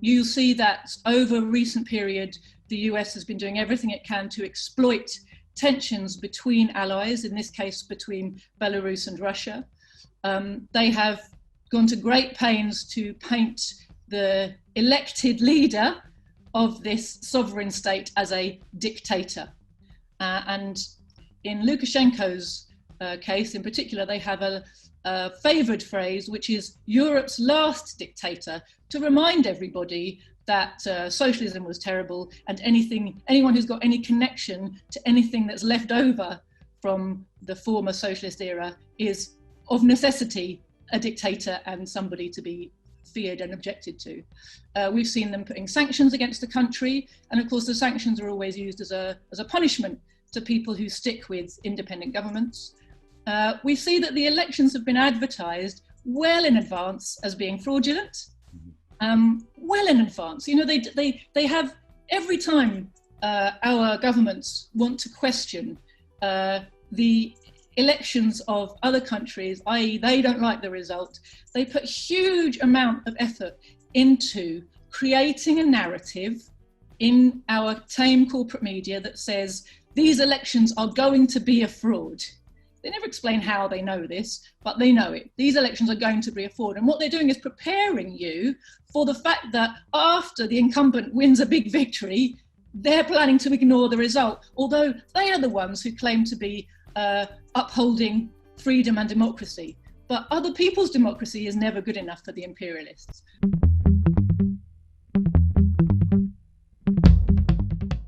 You'll see that over a recent period, the US has been doing everything it can to exploit tensions between allies, in this case between Belarus and Russia. They have gone to great pains to paint the elected leader of this sovereign state as a dictator. And in Lukashenko's case in particular, they have a favoured phrase, which is Europe's last dictator, to remind everybody that socialism was terrible, and anyone who's got any connection to anything that's left over from the former socialist era is of necessity a dictator and somebody to be feared and objected to. We've seen them putting sanctions against the country, and of course the sanctions are always used as a punishment to people who stick with independent governments. We see that the elections have been advertised well in advance as being fraudulent. Well in advance. You know, they have, every time our governments want to question the elections of other countries, i.e. they don't like the result, they put huge amount of effort into creating a narrative in our tame corporate media that says these elections are going to be a fraud. They never explain how they know this, but they know it. These elections are going to be a fraud. And what they're doing is preparing you for the fact that after the incumbent wins a big victory, they're planning to ignore the result, although they are the ones who claim to be upholding freedom and democracy. But other people's democracy is never good enough for the imperialists.